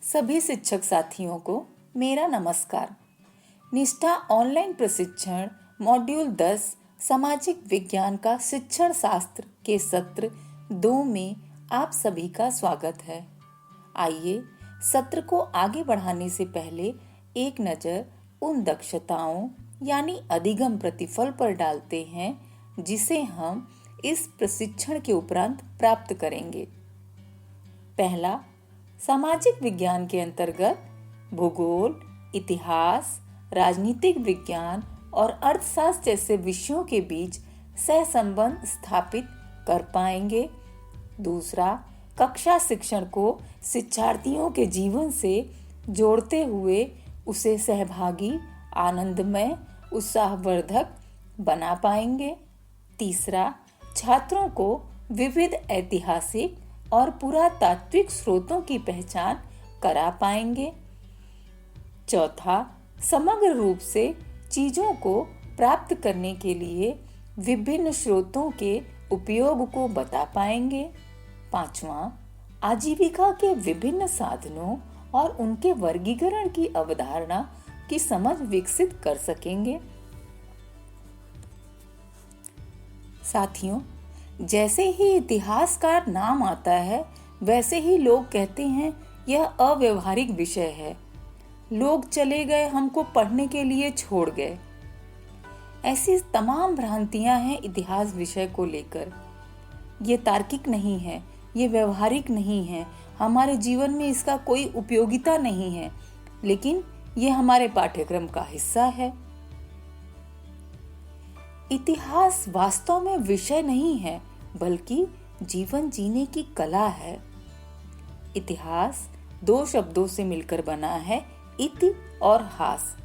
सभी शिक्षक साथियों को मेरा नमस्कार। निष्ठा ऑनलाइन प्रशिक्षण मॉड्यूल 10 सामाजिक विज्ञान का शिक्षण शास्त्र के सत्र 2 में आप सभी का स्वागत है। आइए सत्र को आगे बढ़ाने से पहले एक नज़र उन दक्षताओं यानी अधिगम प्रतिफल पर डालते हैं जिसे हम इस प्रशिक्षण के उपरांत प्राप्त करेंगे। पहला, सामाजिक विज्ञान के अंतर्गत भूगोल, इतिहास, राजनीतिक विज्ञान और अर्थशास्त्र जैसे विषयों के बीच सहसंबंध स्थापित कर पाएंगे। दूसरा, कक्षा शिक्षण को शिक्षार्थियों के जीवन से जोड़ते हुए उसे सहभागी, आनंदमय, उत्साहवर्धक बना पाएंगे। तीसरा, छात्रों को विविध ऐतिहासिक और पुरातात्विक स्रोतों की पहचान करा पाएंगे। चौथा, समग्र रूप से चीजों को प्राप्त करने के लिए विभिन्न स्रोतों के उपयोग को बता पाएंगे। पांचवा, आजीविका के विभिन्न साधनों और उनके वर्गीकरण की अवधारणा की समझ विकसित कर सकेंगे। साथियों, जैसे ही इतिहासकार नाम आता है वैसे ही लोग कहते हैं यह अव्यवहारिक विषय है, लोग चले गए, हमको पढ़ने के लिए छोड़ गए। ऐसी तमाम भ्रांतियां हैं इतिहास विषय को लेकर। ये तार्किक नहीं है, ये व्यवहारिक नहीं है, हमारे जीवन में इसका कोई उपयोगिता नहीं है, लेकिन ये हमारे पाठ्यक्रम का हिस्सा है। इतिहास वास्तव में विषय नहीं है बल्कि जीवन जीने की कला है। इतिहास 2 शब्दों से मिलकर बना है, इति और हास।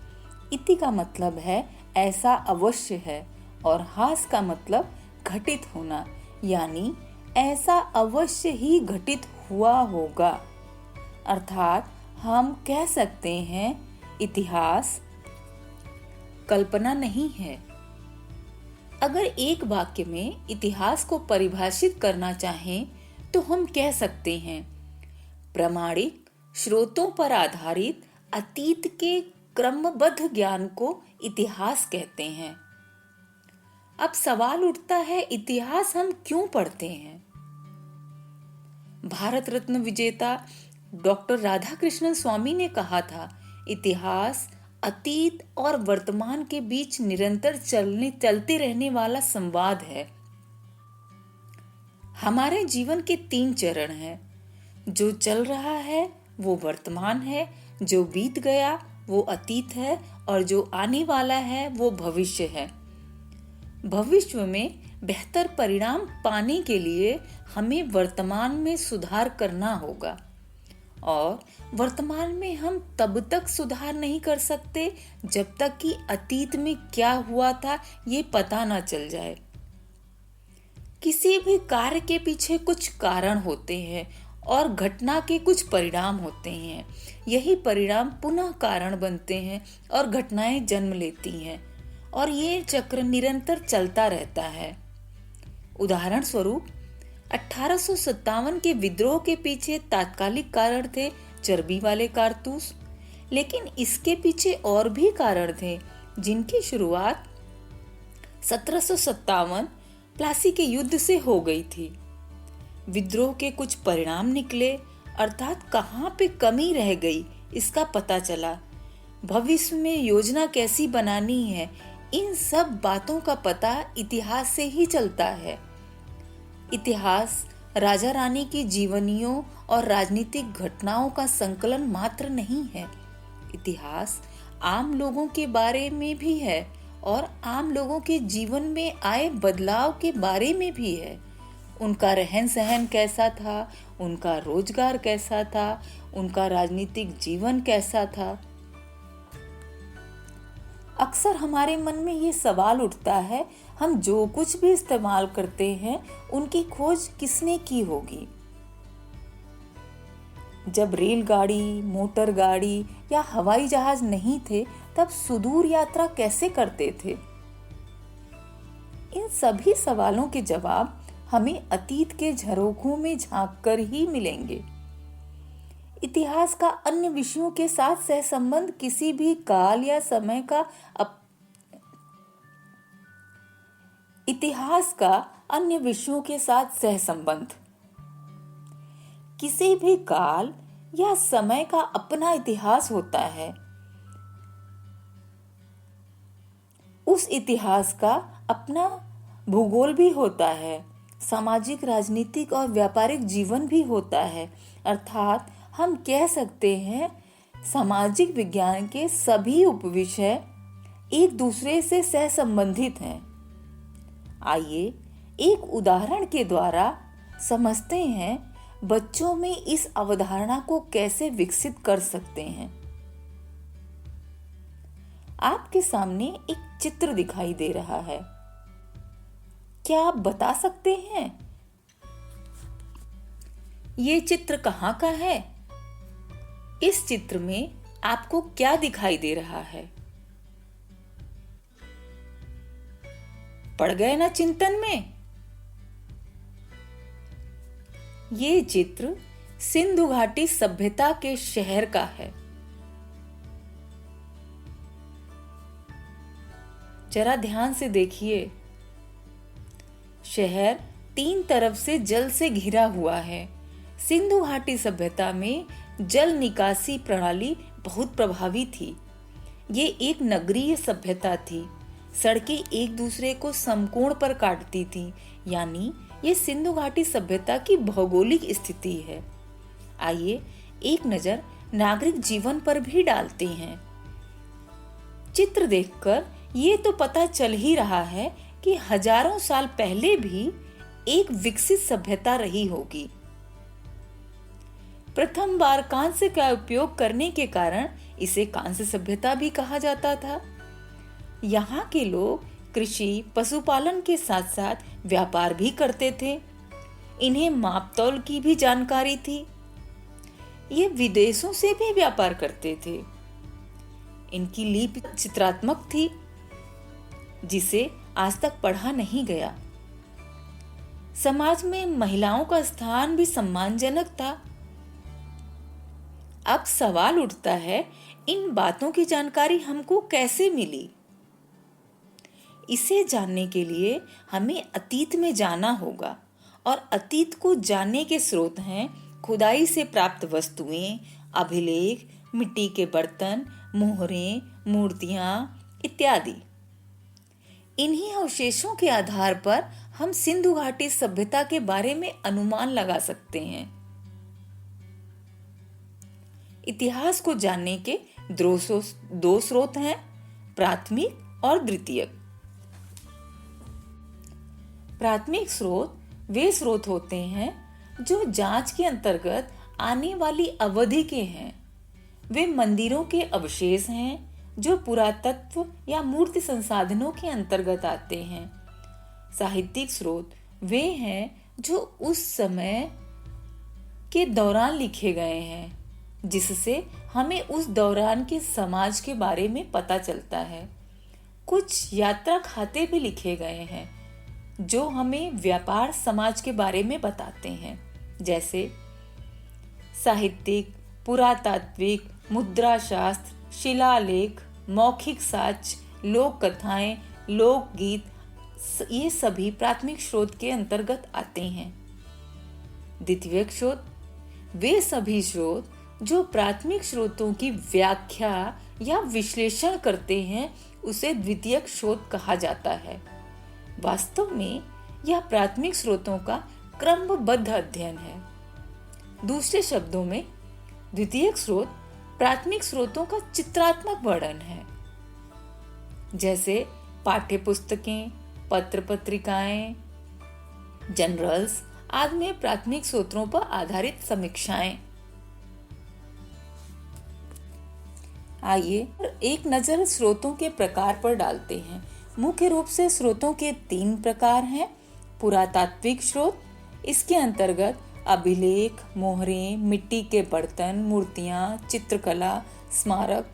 इति का मतलब है ऐसा अवश्य है और हास का मतलब घटित होना, यानी ऐसा अवश्य ही घटित हुआ होगा। अर्थात हम कह सकते हैं इतिहास कल्पना नहीं है। अगर एक वाक्य में इतिहास को परिभाषित करना चाहें तो हम कह सकते हैं प्रामाणिक स्रोतों पर आधारित अतीत के क्रमबद्ध ज्ञान को इतिहास कहते हैं। अब सवाल उठता है, इतिहास हम क्यों पढ़ते हैं? भारत रत्न विजेता डॉक्टर राधाकृष्णन स्वामी ने कहा था, इतिहास अतीत और वर्तमान के बीच निरंतर चलते रहने वाला संवाद है। हमारे जीवन के 3 चरण हैं। जो चल रहा है वो वर्तमान है, जो बीत गया वो अतीत है और जो आने वाला है वो भविष्य है। भविष्य में बेहतर परिणाम पाने के लिए हमें वर्तमान में सुधार करना होगा और वर्तमान में हम तब तक सुधार नहीं कर सकते जब तक कि अतीत में क्या हुआ था ये पता ना चल जाए। किसी भी कार्य के पीछे कुछ कारण होते हैं और घटना के कुछ परिणाम होते हैं। यही परिणाम पुनः कारण बनते हैं और घटनाएं जन्म लेती हैं और ये चक्र निरंतर चलता रहता है। उदाहरण स्वरूप 1857 के विद्रोह के पीछे तात्कालिक कारण थे चर्बी वाले कारतूस, लेकिन इसके पीछे और भी कारण थे जिनकी शुरुआत 1757 प्लासी के युद्ध से हो गई थी। विद्रोह के कुछ परिणाम निकले, अर्थात कहाँ पे कमी रह गई इसका पता चला। भविष्य में योजना कैसी बनानी है, इन सब बातों का पता इतिहास से ही चलता है। इतिहास राजा रानी की जीवनियों और राजनीतिक घटनाओं का संकलन मात्र नहीं है। इतिहास आम लोगों के बारे में भी है और आम लोगों के जीवन में आए बदलाव के बारे में भी है। उनका रहन सहन कैसा था, उनका रोजगार कैसा था, उनका राजनीतिक जीवन कैसा था। अक्सर हमारे मन में ये सवाल उठता है, हम जो कुछ भी इस्तेमाल करते हैं उनकी खोज किसने की होगी? जब रेलगाड़ी, मोटर गाड़ी या हवाई जहाज नहीं थे तब सुदूर यात्रा कैसे करते थे? इन सभी सवालों के जवाब हमें अतीत के झरोखों में झांककर ही मिलेंगे। इतिहास का अन्य विषयों के साथ सहसंबंध किसी भी काल या समय का इतिहास का अन्य विषयों के साथ सहसंबंध किसी भी काल या समय का अपना इतिहास होता है। उस इतिहास का अपना भूगोल भी होता है, सामाजिक, राजनीतिक और व्यापारिक जीवन भी होता है। अर्थात हम कह सकते हैं सामाजिक विज्ञान के सभी उपविषय एक दूसरे से सहसंबंधित हैं। आइए एक उदाहरण के द्वारा समझते हैं बच्चों में इस अवधारणा को कैसे विकसित कर सकते हैं। आपके सामने एक चित्र दिखाई दे रहा है। क्या आप बता सकते हैं ये चित्र कहाँ का है? इस चित्र में आपको क्या दिखाई दे रहा है? पड़ गए ना चिंतन में? ये चित्र सिंधु घाटी सभ्यता के शहर का है। जरा ध्यान से देखिए। शहर 3 तरफ से जल से घिरा हुआ है। सिंधु घाटी सभ्यता में जल निकासी प्रणाली बहुत प्रभावी थी। ये एक नगरीय सभ्यता थी। सड़कें एक दूसरे को समकोण पर काटती थी, यानी ये सिंधु घाटी सभ्यता की भौगोलिक स्थिति है। आइए एक नजर नागरिक जीवन पर भी डालते हैं। चित्र देखकर ये तो पता चल ही रहा है कि हजारों साल पहले भी एक विकसित सभ्यता रही होगी। प्रथम बार कांस्य का उपयोग करने के कारण इसे कांस्य सभ्यता भी कहा जाता था। यहाँ के लोग कृषि, पशुपालन के साथ साथ व्यापार भी करते थे। इन्हें मापतौल की भी जानकारी थी। ये विदेशों से भी व्यापार करते थे। इनकी लिपि चित्रात्मक थी, जिसे आज तक पढ़ा नहीं गया। समाज में महिलाओं का स्थान भी सम्मानजनक था। अब सवाल उठता है, इन बातों की जानकारी हमको कैसे मिली? इसे जानने के लिए हमें अतीत में जाना होगा, और अतीत को जानने के स्रोत हैं खुदाई से प्राप्त वस्तुएं, अभिलेख, मिट्टी के बर्तन, मोहरें, मूर्तियां इत्यादि। इन्हीं अवशेषों के आधार पर हम सिंधु घाटी सभ्यता के बारे में अनुमान लगा सकते हैं। इतिहास को जानने के दो स्रोत हैं, प्राथमिक और द्वितीयक। प्राथमिक स्रोत वे स्रोत होते हैं जो जांच के अंतर्गत आने वाली अवधि के हैं। वे मंदिरों के अवशेष हैं जो पुरातत्व या मूर्ति संसाधनों के अंतर्गत आते हैं। साहित्यिक स्रोत वे हैं जो उस समय के दौरान लिखे गए हैं, जिससे हमें उस दौरान के समाज के बारे में पता चलता है। कुछ यात्रा खाते भी लिखे गए हैं जो हमें व्यापार समाज के बारे में बताते हैं, जैसे साहित्यिक, पुरातात्विक, मुद्रा शास्त्र, शिलालेख, मौखिक साक्ष्य, लोक कथाएं, लोकगीत, ये सभी प्राथमिक स्रोत के अंतर्गत आते हैं। द्वितीयक स्रोत वे सभी स्रोत जो प्राथमिक स्रोतों की व्याख्या या विश्लेषण करते हैं, उसे द्वितीयक स्रोत कहा जाता है। वास्तव में यह प्राथमिक स्रोतों का क्रमबद्ध अध्ययन है। दूसरे शब्दों में द्वितीयक स्रोत प्राथमिक स्रोतों का चित्रात्मक वर्णन है, जैसे पाठ्य पुस्तकें, पत्र पत्रिकाएं, जर्नल्स आदि में प्राथमिक स्रोतों पर आधारित समीक्षाएं। आइए एक नजर स्रोतों के प्रकार पर डालते हैं। मुख्य रूप से स्रोतों के 3 प्रकार हैं। पुरातात्विक स्रोत, इसके अंतर्गत अभिलेख, मोहरें, मिट्टी के बर्तन, मूर्तियां, चित्रकला, स्मारक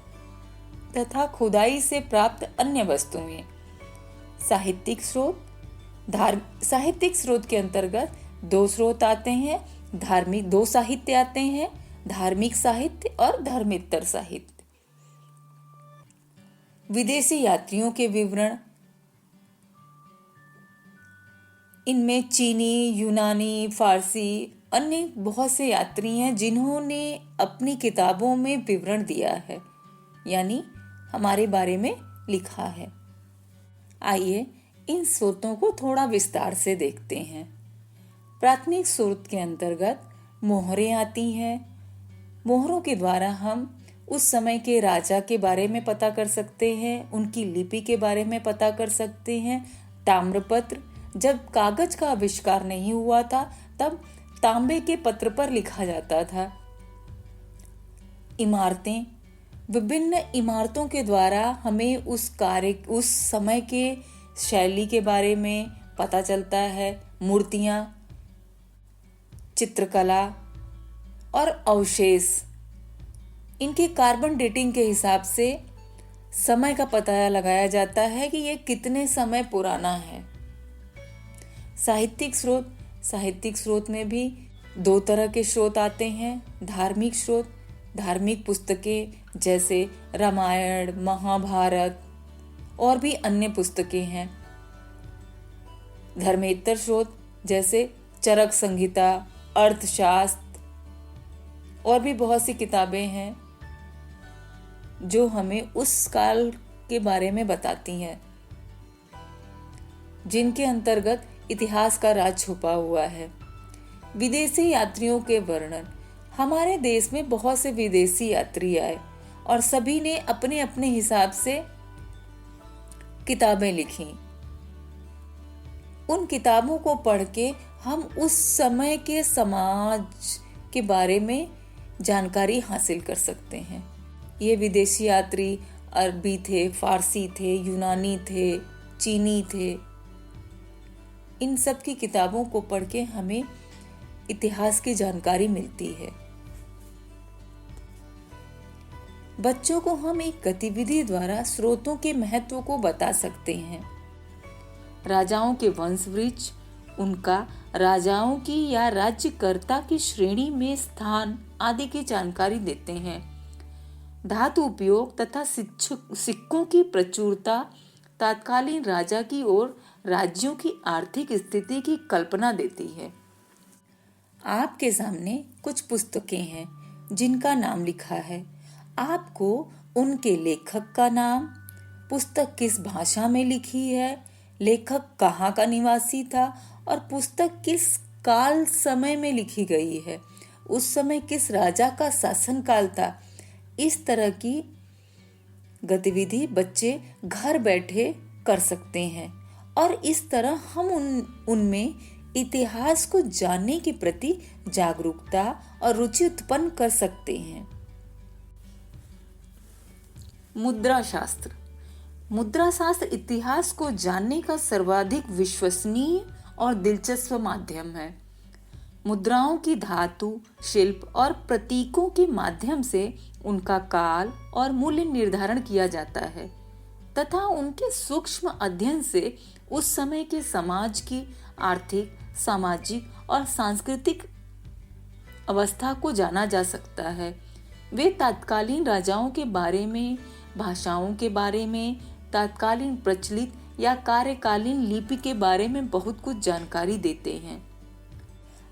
तथा खुदाई से प्राप्त अन्य वस्तुएं। साहित्यिक स्रोत, साहित्यिक स्रोत के अंतर्गत 2 स्रोत आते हैं। धार्मिक 2 साहित्य आते हैं, धार्मिक साहित्य और धर्मेतर साहित्य। विदेशी यात्रियों के विवरण, इनमें चीनी, यूनानी, फारसी, अन्य बहुत से यात्री हैं जिन्होंने अपनी किताबों में विवरण दिया है, यानी हमारे बारे में लिखा है। आइए इन स्रोतों को थोड़ा विस्तार से देखते हैं। प्राथमिक स्रोत के अंतर्गत मोहरें आती हैं। मोहरों के द्वारा हम उस समय के राजा के बारे में पता कर सकते हैं, उनकी लिपि के बारे में पता कर सकते हैं। ताम्रपत्र, जब कागज का आविष्कार नहीं हुआ था तब तांबे के पत्र पर लिखा जाता था। इमारतें, विभिन्न इमारतों के द्वारा हमें उस समय के शैली के बारे में पता चलता है। मूर्तियां, चित्रकला और अवशेष, इनके कार्बन डेटिंग के हिसाब से समय का पता लगाया जाता है कि ये कितने समय पुराना है। साहित्यिक स्रोत में भी दो तरह के स्रोत आते हैं। धार्मिक स्रोत, धार्मिक पुस्तकें जैसे रामायण, महाभारत और भी अन्य पुस्तकें हैं। धर्मेतर स्रोत जैसे चरक संहिता, अर्थशास्त्र और भी बहुत सी किताबें हैं जो हमें उस काल के बारे में बताती हैं, जिनके अंतर्गत इतिहास का राज छुपा हुआ है। विदेशी यात्रियों के वर्णन, हमारे देश में बहुत से विदेशी यात्री आए और सभी ने अपने अपने हिसाब से किताबें लिखी। उन किताबों को पढ़ के हम उस समय के समाज के बारे में जानकारी हासिल कर सकते हैं। ये विदेशी यात्री अरबी थे, फारसी थे, यूनानी थे, चीनी थे। इन सब की किताबों को पढ़ के हमें इतिहास की जानकारी मिलती है। बच्चों को हम एक गतिविधि द्वारा स्रोतों के महत्व को बता सकते हैं। राजाओं के वंशवृक्ष, उनका राजाओं की या राज्यकर्ता की श्रेणी में स्थान आदि की जानकारी देते हैं। धातु उपयोग तथा सिक्कों की प्रचुरता तत्कालीन राजा की और राज्यों की आर्थिक स्थिति की कल्पना देती है। आपके सामने कुछ पुस्तकें हैं जिनका नाम लिखा है। आपको उनके लेखक का नाम, पुस्तक किस भाषा में लिखी है, लेखक कहाँ का निवासी था और पुस्तक किस काल समय में लिखी गई है, उस समय किस राजा का शासन काल था। इस तरह की गतिविधि बच्चे घर बैठे कर सकते हैं और इस तरह हम उनमें इतिहास को जानने के प्रति जागरूकता और रुचि उत्पन्न कर सकते हैं। मुद्रा शास्त्र इतिहास को जानने का सर्वाधिक विश्वसनीय और दिलचस्प माध्यम है। मुद्राओं की धातु, शिल्प और प्रतीकों के माध्यम से उनका काल और मूल्य निर्धारण किया जाता है तथा उनके सूक्ष्म अध्ययन से उस समय के समाज की आर्थिक, सामाजिक और सांस्कृतिक अवस्था को जाना जा सकता है। वे तत्कालीन राजाओं के बारे में, भाषाओं के बारे में, तत्कालीन प्रचलित या कार्यकालीन लिपि के बारे में बहुत कुछ जानकारी देते हैं।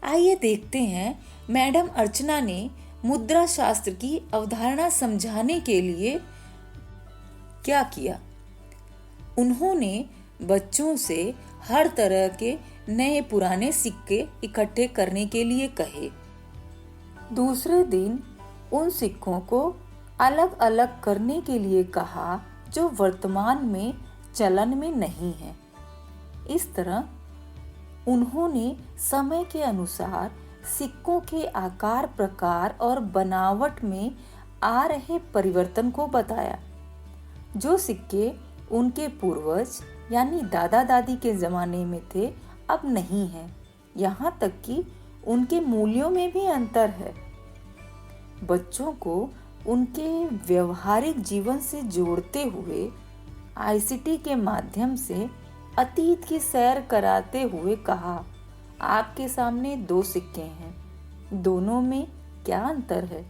आइए देखते हैं मैडम अर्चना ने मुद्रा शास्त्र की अवधारणा समझाने के लिए क्या किया। उन्होंने बच्चों से हर तरह के नए पुराने सिक्के इकट्ठे करने के लिए कहे। दूसरे दिन उन सिक्कों को अलग अलग करने के लिए कहा जो वर्तमान में चलन में नहीं है। इस तरह उन्होंने समय के अनुसार सिक्कों के आकार, प्रकार और बनावट में आ रहे परिवर्तन को बताया। जो सिक्के उनके पूर्वज यानी दादा दादी के जमाने में थे अब नहीं हैं। यहाँ तक कि उनके मूल्यों में भी अंतर है। बच्चों को उनके व्यवहारिक जीवन से जोड़ते हुए आईसीटी के माध्यम से अतीत की सैर कराते हुए कहा, आपके सामने दो सिक्के हैं, दोनों में क्या अंतर है?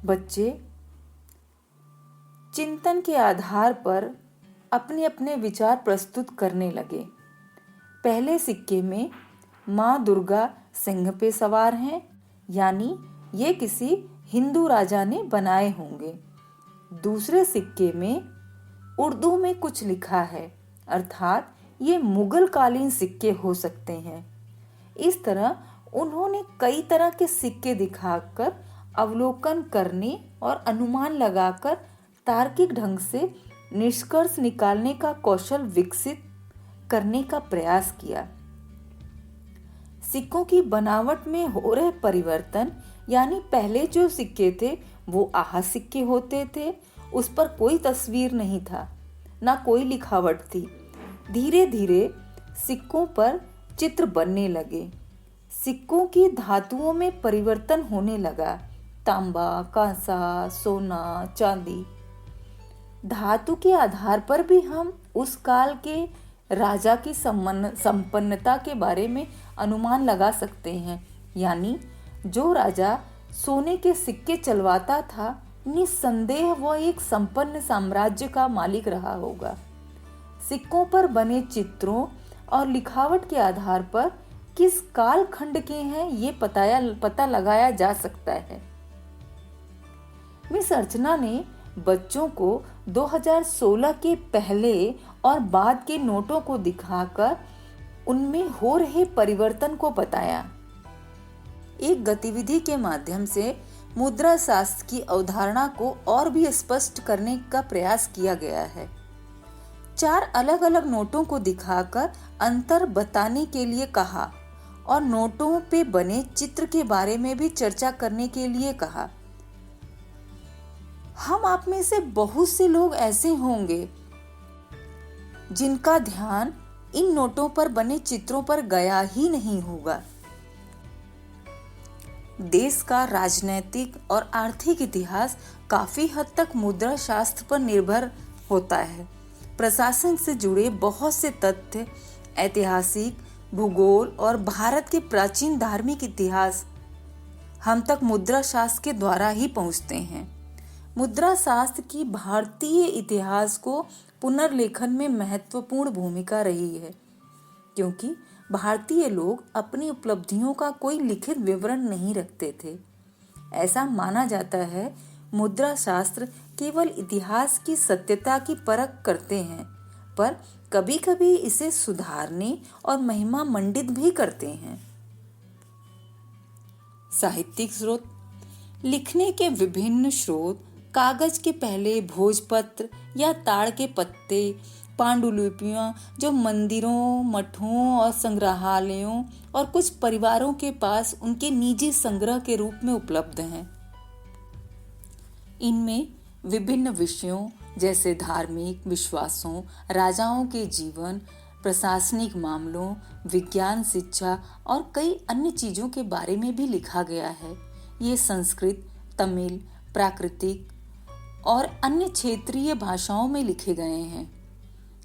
बच्चे चिंतन के आधार पर अपने अपने विचार प्रस्तुत करने लगे। पहले सिक्के में माँ दुर्गा सिंह पे सवार हैं, यानी ये किसी हिंदू राजा ने बनाए होंगे। दूसरे सिक्के में उर्दू में कुछ लिखा है, अर्थात ये मुगल कालीन सिक्के हो सकते हैं। इस तरह उन्होंने कई तरह के सिक्के दिखाकर अवलोकन करने और अनुमान लगाकर तार्किक ढंग से निष्कर्ष निकालने का कौशल विकसित करने का प्रयास किया। सिक्कों की बनावट में हो रहे परिवर्तन, यानी पहले जो सिक्के थे वो आहा सिक्के होते थे, उस पर कोई तस्वीर नहीं था, ना कोई लिखावट थी। धीरे धीरे सिक्कों पर चित्र बनने लगे। सिक्कों की धातुओं में परिवर्तन होने लगा, तांबा, कांसा, सोना, चांदी। धातु के आधार पर भी हम उस काल के राजा की संपन्नता के बारे में अनुमान लगा सकते हैं, यानी जो राजा सोने के सिक्के चलवाता था, निस्संदेह वह एक संपन्न साम्राज्य का मालिक रहा होगा। सिक्कों पर बने चित्रों और लिखावट के आधार पर किस काल खंड के हैं ये पता लगाया जा सकता है। मिस अर्चना ने बच्चों को 2016 के पहले और बाद के नोटों को दिखाकर उनमें हो रहे परिवर्तन को बताया। एक गतिविधि के माध्यम से मुद्रा शास्त्र की अवधारणा को और भी स्पष्ट करने का प्रयास किया गया है। 4 अलग अलग नोटों को दिखाकर अंतर बताने के लिए कहा और नोटों पे बने चित्र के बारे में भी चर्चा करने के लिए कहा। हम आप में से बहुत से लोग ऐसे होंगे जिनका ध्यान इन नोटों पर बने चित्रों पर गया ही नहीं होगा। देश का राजनैतिक और आर्थिक इतिहास काफी हद तक मुद्रा शास्त्र पर निर्भर होता है। प्रशासन से जुड़े बहुत से तथ्य, ऐतिहासिक, भूगोल और भारत के प्राचीन धार्मिक इतिहास हम तक मुद्रा शास्त्र के द्वारा ही पहुंचते हैं। मुद्रा शास्त्र की भारतीय इतिहास को पुनर्लेखन में महत्वपूर्ण भूमिका रही है, क्योंकि भारतीय लोग अपनी उपलब्धियों का कोई लिखित विवरण नहीं रखते थे। ऐसा माना जाता है मुद्रा शास्त्र केवल इतिहास की सत्यता की परख करते हैं, पर कभी-कभी इसे सुधारने और महिमा मंडित भी करते हैं। साहित्यिक स्रोत। लिखने के विभिन्न स्रोत कागज के पहले भोजपत्र या ताड़ के पत्ते, पांडुलिपियां जो मंदिरों, मठों और संग्रहालयों और कुछ परिवारों के पास उनके निजी संग्रह के रूप में उपलब्ध हैं। इनमें विभिन्न विषयों जैसे धार्मिक विश्वासों, राजाओं के जीवन, प्रशासनिक मामलों, विज्ञान, शिक्षा और कई अन्य चीजों के बारे में भी लिखा गया है। ये संस्कृत, तमिल, प्राकृतिक और अन्य क्षेत्रीय भाषाओं में लिखे गए हैं।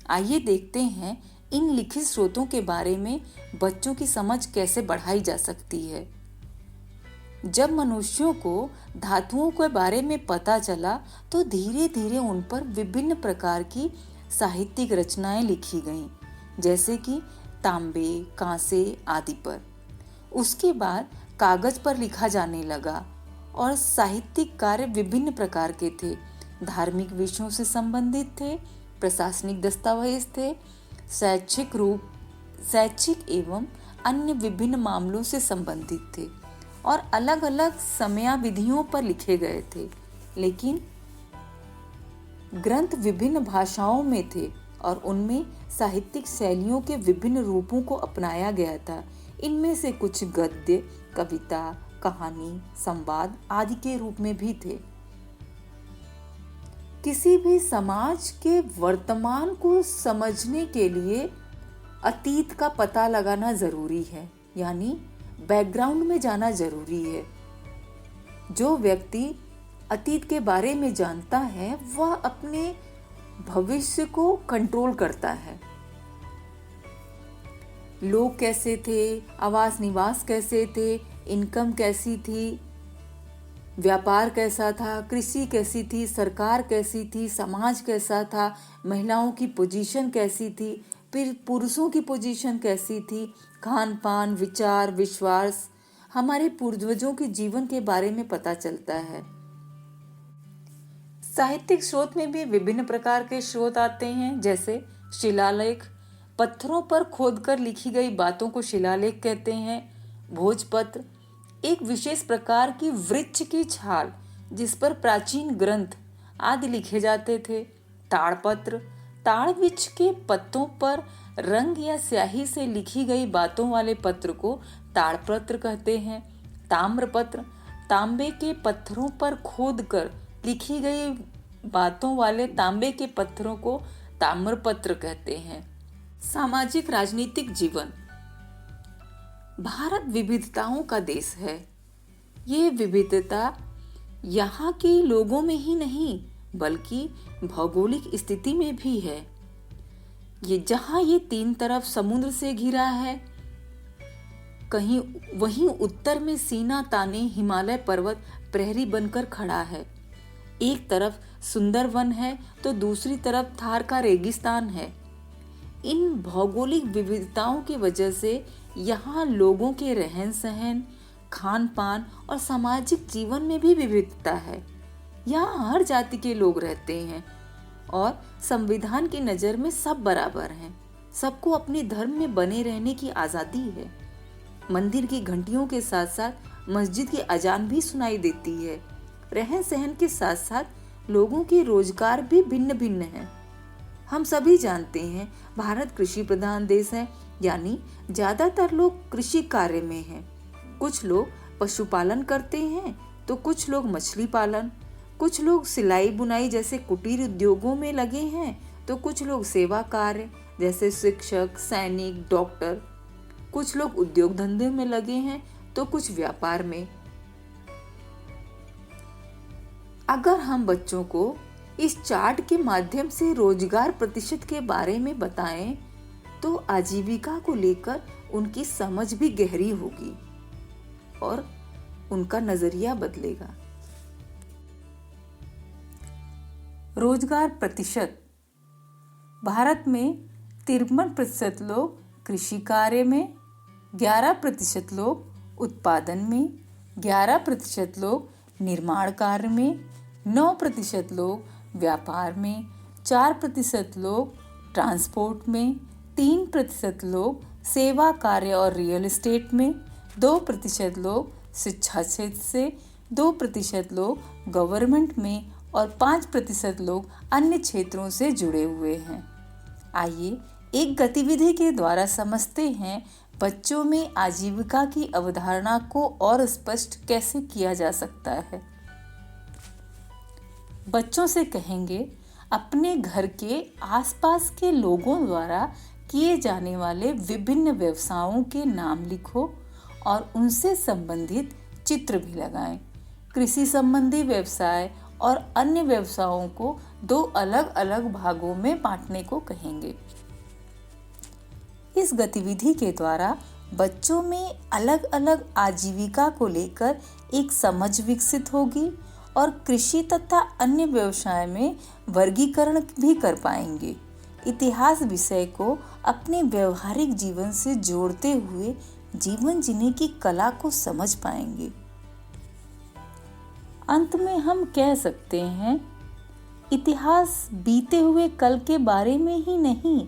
आइए देखते हैं इन लिखित स्रोतों के बारे में बच्चों की समझ कैसे बढ़ाई जा सकती है। जब मनुष्यों को धातुओं के बारे में पता चला तो धीरे धीरे उन पर विभिन्न प्रकार की साहित्यिक रचनाएं लिखी गईं, जैसे कि तांबे, कांसे आदि पर। उसके बाद कागज पर लिखा जाने लगा और साहित्यिक कार्य विभिन्न प्रकार के थे। धार्मिक विषयों से संबंधित थे, प्रशासनिक दस्तावेज थे, शैक्षिक एवं अन्य विभिन्न मामलों से संबंधित थे और अलग अलग समयावधियों पर लिखे गए थे। लेकिन ग्रंथ विभिन्न भाषाओं में थे और उनमें साहित्यिक शैलियों के विभिन्न रूपों को अपनाया गया था। इनमें से कुछ गद्य, कविता, कहानी, संवाद आदि के रूप में भी थे। किसी भी समाज के वर्तमान को समझने के लिए अतीत का पता लगाना जरूरी है, यानी बैकग्राउंड में जाना जरूरी है। जो व्यक्ति अतीत के बारे में जानता है वह अपने भविष्य को कंट्रोल करता है। लोग कैसे थे, आवास निवास कैसे थे, इनकम कैसी थी, व्यापार कैसा था, कृषि कैसी थी, सरकार कैसी थी, समाज कैसा था, महिलाओं की पोजीशन कैसी थी, फिर पुरुषों की पोजीशन कैसी थी, खान पान, विचार, विश्वास, हमारे पूर्वजों के जीवन के बारे में पता चलता है। साहित्यिक स्रोत में भी विभिन्न प्रकार के स्रोत आते हैं, जैसे शिलालेख, पत्थरों पर खोदकर लिखी गई बातों को शिलालेख कहते हैं। भोजपत्र, एक विशेष प्रकार की वृक्ष की छाल जिस पर प्राचीन ग्रंथ आदि लिखे जाते थे। ताड़पत्र, ताड़ वृक्ष के पत्तों पर रंग या स्याही से लिखी गई बातों वाले पत्र को ताड़पत्र कहते हैं। ताम्रपत्र, तांबे के पत्थरों पर खोदकर लिखी गई बातों वाले तांबे के पत्थरों को ताम्रपत्र कहते हैं। सामाजिक राजनीतिक जीवन। भारत विविधताओं का देश है। ये विविधता यहाँ के लोगों में ही नहीं बल्कि भौगोलिक स्थिति में भी है। ये जहाँ ये तीन तरफ समुद्र से घिरा है, कहीं वहीं उत्तर में सीना ताने हिमालय पर्वत प्रहरी बनकर खड़ा है। एक तरफ सुंदर वन है तो दूसरी तरफ थार का रेगिस्तान है। इन भौगोलिक विविधताओं की वजह से यहाँ लोगों के रहन सहन, खान पान और सामाजिक जीवन में भी विविधता है। यहाँ हर जाति के लोग रहते हैं और संविधान की नज़र में सब बराबर हैं। सबको अपने धर्म में बने रहने की आज़ादी है। मंदिर की घंटियों के साथ साथ मस्जिद की अजान भी सुनाई देती है। रहन सहन के साथ साथ लोगों के रोजगार भी भिन्न भिन्न हैं। हम सभी जानते हैं भारत कृषि प्रधान देश है, यानी ज्यादातर लोग कृषि कार्य में हैं। कुछ लोग पशुपालन करते हैं तो कुछ लोग मछली पालन, कुछ लोग सिलाई बुनाई जैसे कुटीर उद्योगों में लगे हैं तो कुछ लोग सेवा कार्य जैसे शिक्षक, सैनिक, डॉक्टर, कुछ लोग उद्योग धंधे में लगे हैं तो कुछ व्यापार में। अगर हम बच्चों को इस चार्ट के माध्यम से रोजगार प्रतिशत के बारे में बताएं तो आजीविका को लेकर उनकी समझ भी गहरी होगी और उनका नजरिया बदलेगा। रोजगार प्रतिशत। भारत में 53% लोग कृषि कार्य में, 11% लोग उत्पादन में, 11% लोग निर्माण कार्य में, 9% लोग व्यापार में, 4% लोग ट्रांसपोर्ट में, 3% लोग सेवा कार्य और रियल एस्टेट में, 2% लोग शिक्षा क्षेत्र से, 2% लोग गवर्नमेंट में और 5% लोग अन्य क्षेत्रों से जुड़े हुए हैं। आइए एक गतिविधि के द्वारा समझते हैं बच्चों में आजीविका की अवधारणा को और स्पष्ट कैसे किया जा सकता है। बच्चों से कहेंगे अपने घर के आसपास के लोगों द्वारा किए जाने वाले विभिन्न व्यवसायों के नाम लिखो और उनसे संबंधित चित्र भी लगाएं। कृषि संबंधी व्यवसाय और अन्य व्यवसायों को 2 अलग अलग भागों में बांटने को कहेंगे। इस गतिविधि के द्वारा बच्चों में अलग अलग आजीविका को लेकर एक समझ विकसित होगी और कृषि तथा अन्य व्यवसाय में वर्गीकरण भी कर पाएंगे। इतिहास विषय को अपने व्यवहारिक जीवन से जोड़ते हुए जीवन जीने की कला को समझ पाएंगे। अंत में हम कह सकते हैं, इतिहास बीते हुए कल के बारे में ही नहीं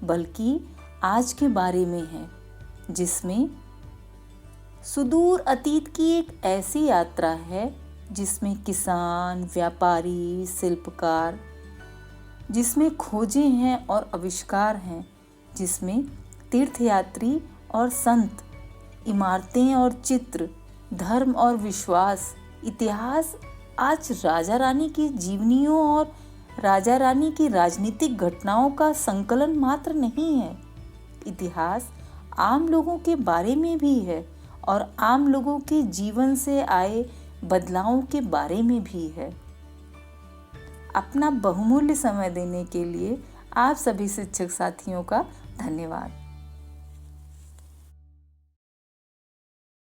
बल्कि आज के बारे में है, जिसमें सुदूर अतीत की एक ऐसी यात्रा है जिसमें किसान, व्यापारी, शिल्पकार, जिसमें खोजें हैं और आविष्कार हैं, जिसमें तीर्थयात्री और संत, इमारतें और चित्र, धर्म और विश्वास। इतिहास आज राजा रानी की जीवनियों और राजा रानी की राजनीतिक घटनाओं का संकलन मात्र नहीं है। इतिहास आम लोगों के बारे में भी है और आम लोगों के जीवन से आए बदलावों के बारे में भी है। अपना बहुमूल्य समय देने के लिए आप सभी शिक्षक साथियों का धन्यवाद।